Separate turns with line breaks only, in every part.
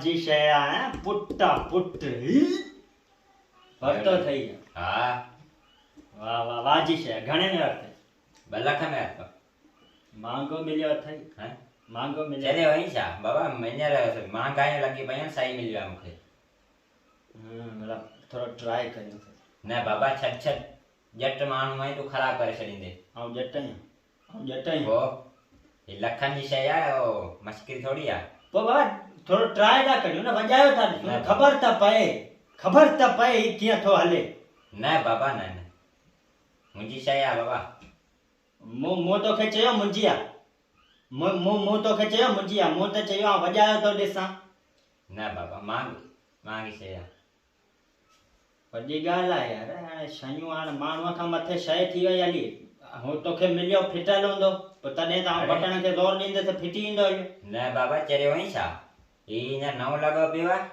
વાજી શયા હે પુટ્ટા પુટ ભરતો થઈ ગયો
હા
વાહ વાહ વાજી શયા ઘણે ને અર્થ
બલખ મે હતો
માંગો મિલ્યો થઈ
હે
માંગો મિલ્યો
ચલે વहीं छा बाबा मैंने महंगाई लगी पई सही मिलवा मुखे
मतलब थोड़ो ट्राई करियो
ना बाबा छट छट जट माण्हू है तू खराब करे छॾींदे
ऐं जटई
हो ये लखन जी शइ आहे ओ मस्किरी थोड़ी आहे
पोइ बाबा थोरो ट्राई था करियो न वॼायो था
न
ख़बर त पए ही कीअं थो हले
न बाबा न न मुंहिंजी शइ आहे बाबा
मूं तोखे चयो मुंहिंजी आहे मूं तोखे चयो मुंहिंजी आहे मूं त चयो आहे वॼायो थो ॾिसां
न बाबा मांगी शइ आहे
वॾी ॻाल्हि आहे यार हाणे शयूं हाणे माण्हूअ खां मथे शइ थी वई हली हू तोखे मिलियो फिटल हूंदो पोइ तॾहिं त बटण खे ज़ोर ॾींदे त फिटी ईंदो इहो
न बाबा चरियो वहीं छा हीउ हीअं नओं लॻो पियो आहे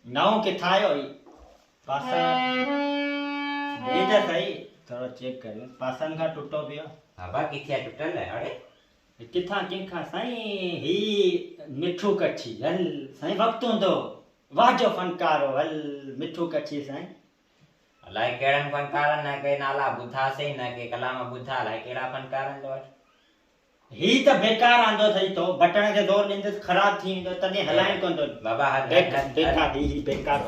नओं किथां आयो पासन हे त सही थोरो चेक करियो पासन खां टुटो पियो
बाबा किथे आहे टुटल आहे अड़े
किथां कंहिंखां साईं ही मिठू कच्छी हल साईं वक़्तु हूंदो वाजो फनकारो हल मिठू कच्छी साईं
अलाए कहिड़नि फनकारनि न के नाला ॿुधासीं न के कलाम ॿुधा अलाए कहिड़ा फनकारनि जो
ही त बेकार आंदो अथई तो बटण खे ज़ोर ॾींदुसि ख़राब थी वेंदो तॾहिं हलाइण कोन थो
बाबा
बेकार ही बेकार